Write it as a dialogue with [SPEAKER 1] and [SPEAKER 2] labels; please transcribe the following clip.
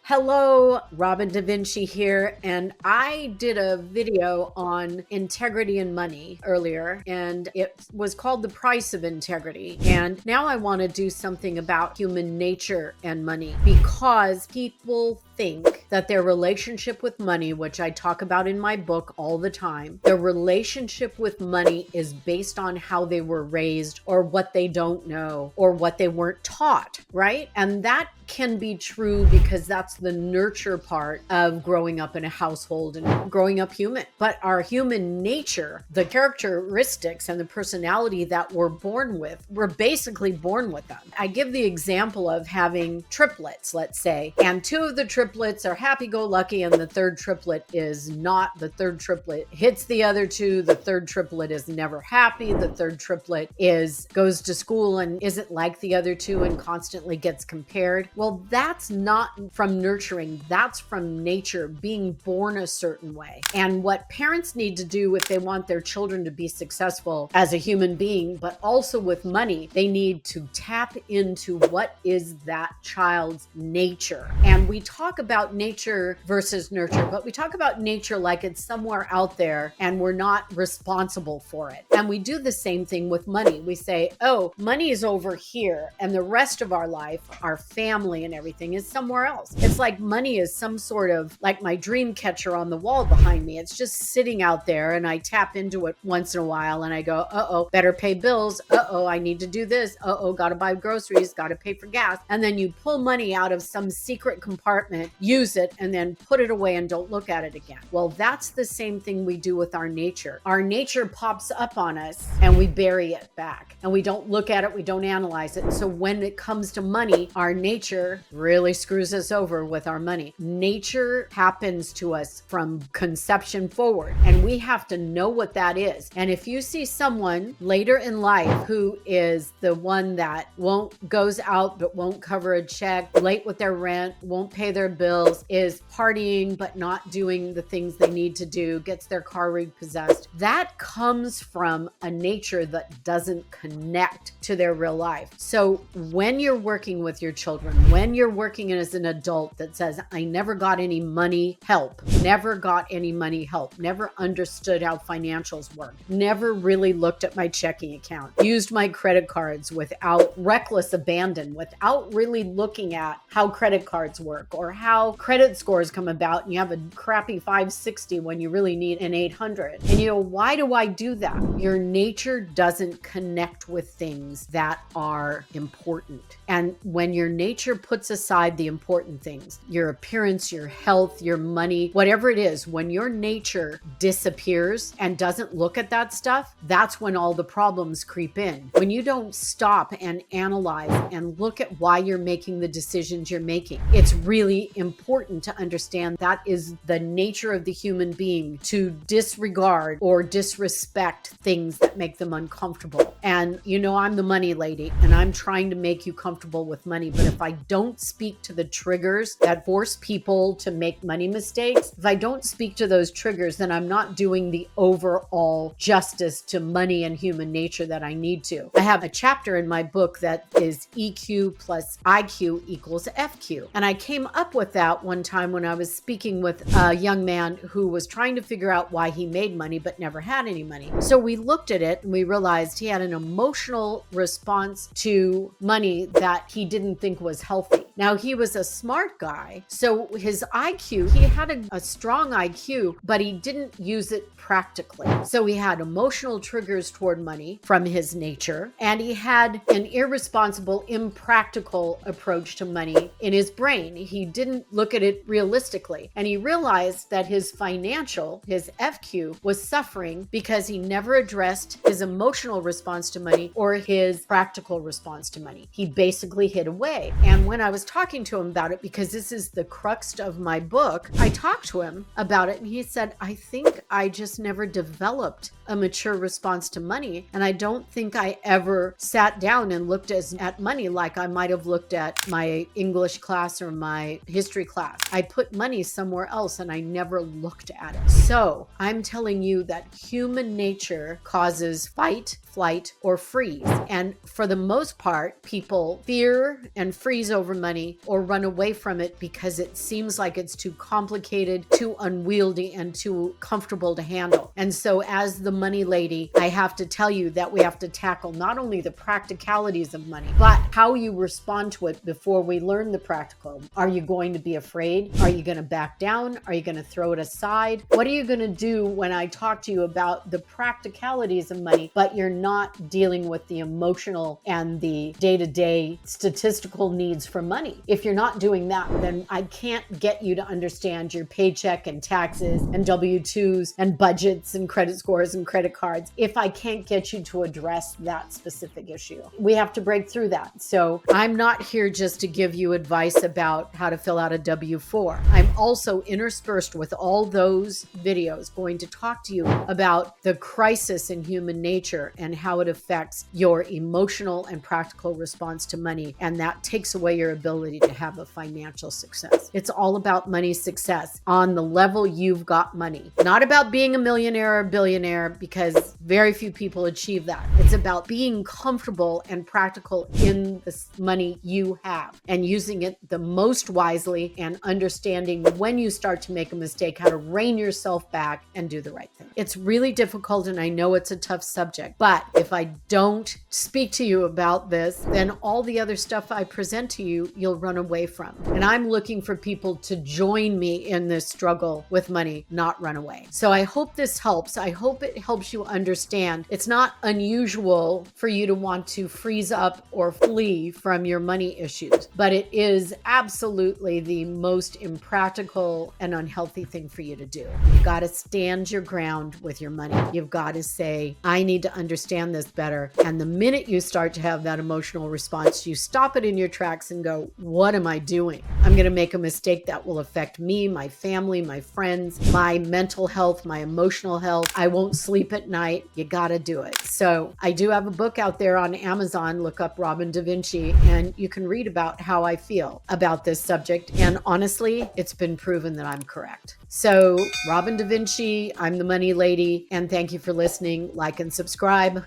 [SPEAKER 1] Hello, Robin Da Vinci here, and I did a video on integrity and money earlier, and it was called The Price of Integrity. And now I want to do something about human nature and money because people think that their relationship with money, which I talk about in my book all the time, their relationship with money is based on how they were raised or what they don't know or what they weren't taught, right? And that can be true because that's the nurture part of growing up in a household and growing up human. But our human nature, the characteristics and the personality that we're born with, we're basically born with them. I give the example of having triplets, let's say, and two of the triplets are happy-go-lucky and the third triplet is not. The third triplet hits the other two. The third triplet is never happy. The third triplet goes to school and isn't like the other two and constantly gets compared. Well, that's not from nurturing. That's from nature, being born a certain way. And what parents need to do if they want their children to be successful as a human being, but also with money, they need to tap into what is that child's nature. And we talk about nature versus nurture, but we talk about nature like it's somewhere out there and we're not responsible for it. And we do the same thing with money. We say, oh, money is over here and the rest of our life, our family and everything is somewhere else. It's like money is some sort of like my dream catcher on the wall behind me. It's just sitting out there and I tap into it once in a while and I go, uh-oh, better pay bills. Uh-oh, I need to do this. Uh-oh, gotta buy groceries, gotta pay for gas. And then you pull money out of some secret compartment, use it, and then put it away and don't look at it again. Well, that's the same thing we do with our nature. Our nature pops up on us and we bury it back and we don't look at it, we don't analyze it. So when it comes to money, our nature really screws us over with our money. Nature happens to us from conception forward, and we have to know what that is. And if you see someone later in life who is the one that goes out but won't cover a check, late with their rent, won't pay their bills, is partying but not doing the things they need to do, gets their car repossessed, that comes from a nature that doesn't connect to their real life. So when you're working with your children, when you're working as an adult that says, I never got any money help, never understood how financials work, never really looked at my checking account, used my credit cards without reckless abandon, without really looking at how credit cards work or how credit scores come about, and you have a crappy 560 when you really need an 800. And why do I do that? Your nature doesn't connect with things that are important. And when your nature puts aside the important things, your appearance, your health, your money, whatever it is, when your nature disappears and doesn't look at that stuff, that's when all the problems creep in. When you don't stop and analyze and look at why you're making the decisions you're making, it's really important to understand that is the nature of the human being, to disregard or disrespect things that make them uncomfortable. And I'm the money lady and I'm trying to make you comfortable with money, but if I don't speak to the triggers that force people to make money mistakes, if I don't speak to those triggers, then I'm not doing the overall justice to money and human nature that I need to. I have a chapter in my book that is EQ plus IQ equals FQ. And I came up with that one time when I was speaking with a young man who was trying to figure out why he made money but never had any money. So we looked at it and we realized he had an emotional response to money that he didn't think was healthy. Now, he was a smart guy, so his IQ, he had a strong IQ, but he didn't use it practically. So he had emotional triggers toward money from his nature, and he had an irresponsible, impractical approach to money in his brain. He didn't look at it realistically, and he realized that his FQ, was suffering because he never addressed his emotional response to money or his practical response to money. He basically hid away. And when I was talking to him about it, because this is the crux of my book, I talked to him about it and he said, I think I just never developed a mature response to money. And I don't think I ever sat down and looked at money like I might have looked at my English class or my history class. I put money somewhere else and I never looked at it. So I'm telling you that human nature causes fight, flight, or freeze. And for the most part, people fear and freeze over money money or run away from it because it seems like it's too complicated, too unwieldy, and too comfortable to handle. And so as the money lady, I have to tell you that we have to tackle not only the practicalities of money, but how you respond to it before we learn the practical. Are you going to be afraid? Are you going to back down? Are you going to throw it aside? What are you going to do when I talk to you about the practicalities of money, but you're not dealing with the emotional and the day-to-day statistical needs for money? If you're not doing that, then I can't get you to understand your paycheck and taxes and W-2s and budgets and credit scores and credit cards if I can't get you to address that specific issue. We have to break through that. So I'm not here just to give you advice about how to fill out a W-4. I'm also interspersed with all those videos going to talk to you about the crisis in human nature and how it affects your emotional and practical response to money. And that takes away your ability to have a financial success. It's all about money success on the level you've got money. Not about being a millionaire or a billionaire, because very few people achieve that. It's about being comfortable and practical in the money you have and using it the most wisely, and understanding when you start to make a mistake, how to rein yourself back and do the right thing. It's really difficult, and I know it's a tough subject, but if I don't speak to you about this, then all the other stuff I present to you, you'll run away from. And I'm looking for people to join me in this struggle with money, not run away. So I hope this helps. I hope it helps you understand it's not unusual for you to want to freeze up or flee from your money issues, but it is absolutely the most impractical and unhealthy thing for you to do. You've got to stand your ground with your money. You've got to say, I need to understand this better. And the minute you start to have that emotional response, you stop it in your tracks and go, what am I doing? I'm going to make a mistake that will affect me, my family, my friends, my mental health, my emotional health. I won't sleep at night. You got to do it. So I do have a book out there on Amazon. Look up Robin DaVinci, and you can read about how I feel about this subject. And honestly, it's been proven that I'm correct. So Robin DaVinci, I'm the Money Lady, and thank you for listening. Like and subscribe.